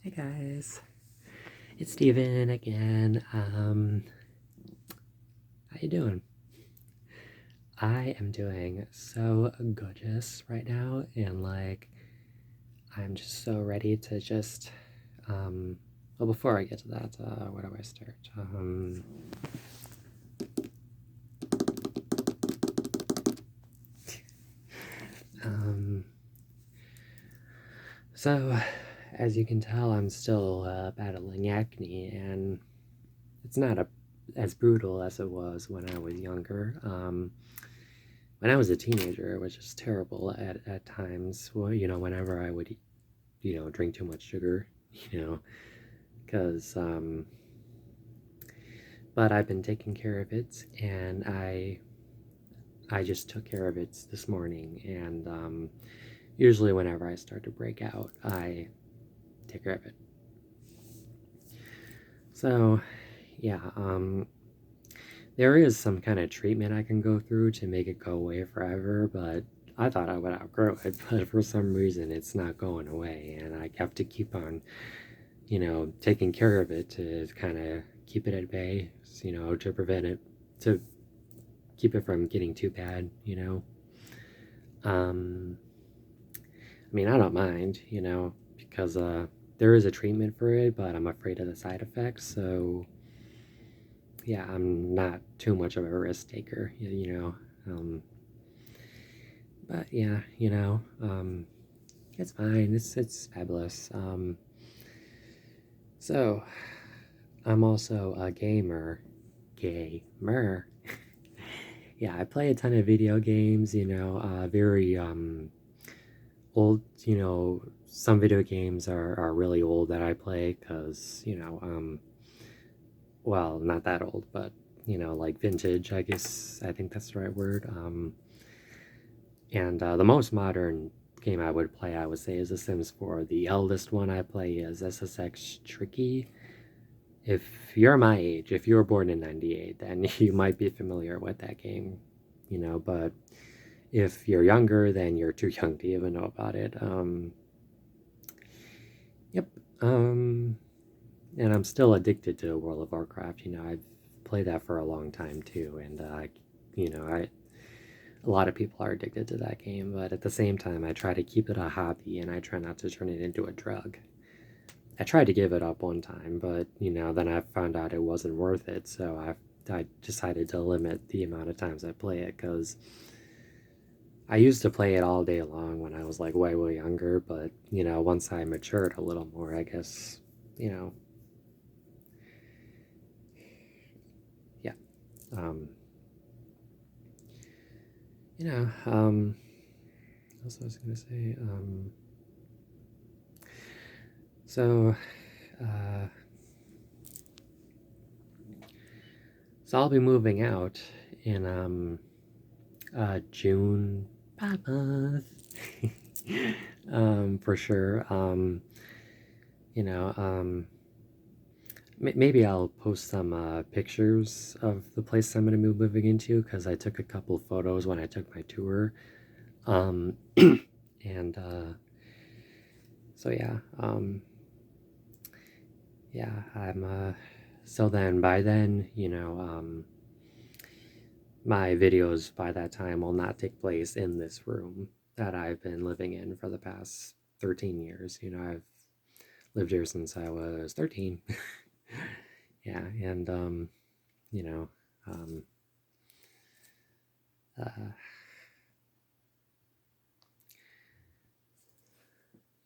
Hey guys, it's Steven again. How you doing? I am doing so gorgeous right now, and I'm just so ready to just well, before I get to that, where do I start? Um, so as you can tell, I'm still battling acne, and it's not as brutal as it was when I was younger. When I was a teenager, it was just terrible at times. Well, whenever I would, drink too much sugar, you know, because, but I've been taking care of it, and I just took care of it this morning, and usually whenever I start to break out, I take care of it. So, yeah, there is some kind of treatment I can go through to make it go away forever, but I thought I would outgrow it, but for some reason it's not going away, and I have to keep on, taking care of it to kind of keep it at bay, to prevent it, to keep it from getting too bad, Um, I mean, I don't mind, because there is a treatment for it, but I'm afraid of the side effects, so yeah, I'm not too much of a risk taker, but yeah, it's fine. It's fabulous. So I'm also a gamer. Yeah, I play a ton of video games. Very old. Some video games are really old that I play because well, not that old, but like vintage. I guess I think that's the right word. And the most modern game I would play, I would say, is The Sims 4. The eldest one I play is SSX Tricky. If you're my age, if you were born in 98, then you might be familiar with that game, but if you're younger, then you're too young to even know about it. Yep. Um, and I'm still addicted to World of Warcraft. I've played that for a long time too, and I a lot of people are addicted to that game, but at the same time, I try to keep it a hobby and I try not to turn it into a drug. I tried to give it up one time, but then I found out it wasn't worth it, so I decided to limit the amount of times I play it because I used to play it all day long when I was like way, way younger, but once I matured a little more, I guess, you know, yeah. Um, you know, um, what else I was gonna say? So, uh, so I'll be moving out in June, bad month, for sure. You know, um, Maybe I'll post some pictures of the place I'm going to be moving into because I took a couple photos when I took my tour. Um, and so yeah, I'm so then by then, my videos by that time will not take place in this room that I've been living in for the past 13 years. I've lived here since I was 13. Yeah, and you know, um, uh,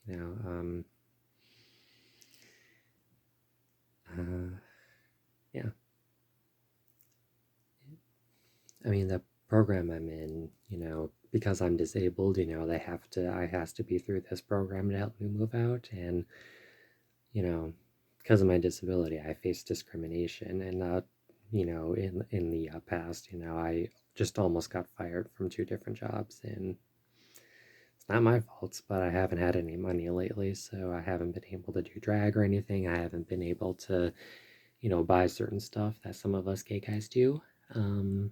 you know, um, uh, yeah. I mean, the program I'm in, because I'm disabled, I has to be through this program to help me move out, and you know, because of my disability, I face discrimination, and in the past, I just almost got fired from two different jobs, and it's not my fault, but I haven't had any money lately, so I haven't been able to do drag or anything. I haven't been able to, buy certain stuff that some of us gay guys do. Um,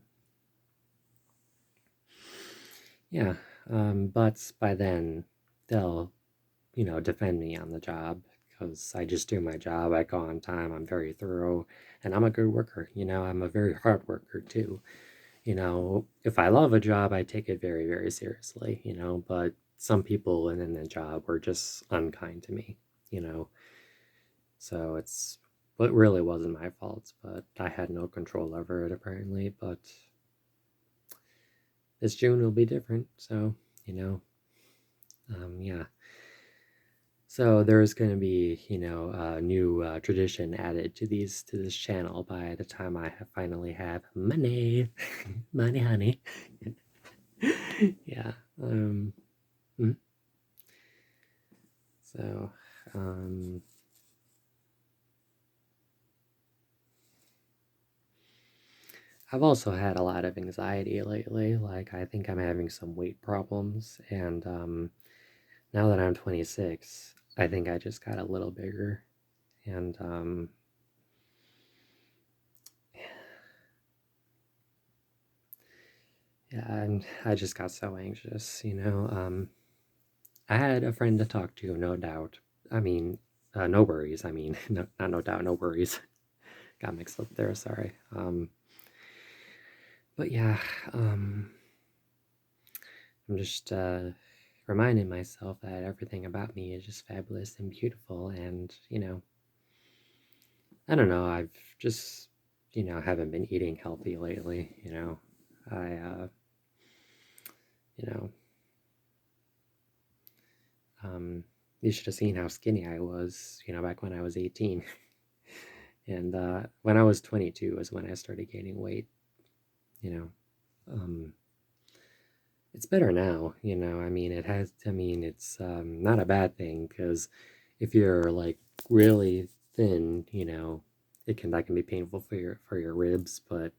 yeah, but by then they'll, defend me on the job because I just do my job. I go on time. I'm very thorough, and I'm a good worker. I'm a very hard worker too. If I love a job, I take it very, very seriously. But some people in the job were just unkind to me. You know, so it really wasn't my fault, but I had no control over it apparently. But this June will be different. So yeah. So there's going to be, a new tradition added to this channel by the time I finally have money, money, honey. Yeah. Mm. So, um, I've also had a lot of anxiety lately. Like, I think I'm having some weight problems, and now that I'm 26, I think I just got a little bigger, and yeah, and I just got so anxious. I had a friend to talk to, no doubt. I mean, no worries. I mean, no, not no doubt, no worries. Got mixed up there, sorry. But yeah, I'm just reminding myself that everything about me is just fabulous and beautiful, and I don't know. I've just haven't been eating healthy lately. I you know um, you should have seen how skinny I was. Back when I was 18, and when I was 22 was when I started gaining weight. You know, um, it's better now. I mean, it's not a bad thing because if you're like really thin, that can be painful for your ribs, but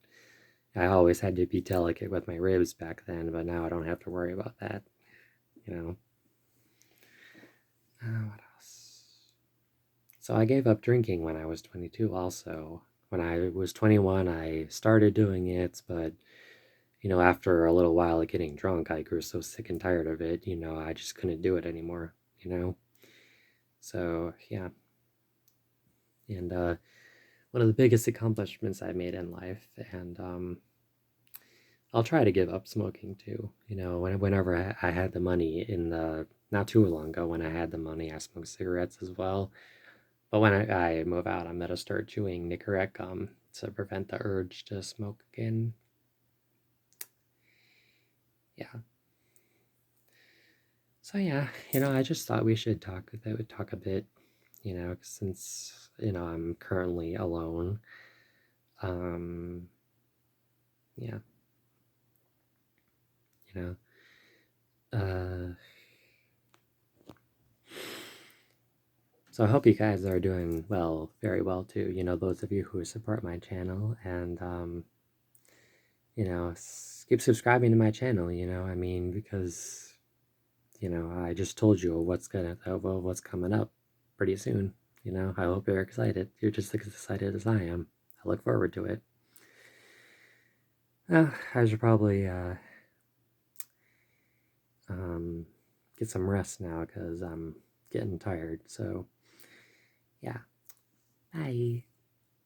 I always had to be delicate with my ribs back then, but now I don't have to worry about that, you know. What else? So I gave up drinking when I was 22 also. When I was 21, I started doing it, but after a little while of getting drunk, I grew so sick and tired of it, I just couldn't do it anymore. So, yeah. And one of the biggest accomplishments I made in life, and I'll try to give up smoking too. Whenever I had the money not too long ago, when I had the money, I smoked cigarettes as well. But when I move out, I'm gonna start chewing Nicorette gum to prevent the urge to smoke again. Yeah. So yeah, I just thought we should talk a bit, since I'm currently alone. Um, yeah, you know. Uh, So I hope you guys are doing well, very well too. Those of you who support my channel, and keep subscribing to my channel. I mean, because I just told you what's coming up pretty soon. I hope you're excited. You're just as excited as I am. I look forward to it. I should probably um, get some rest now because I'm getting tired. So yeah, bye.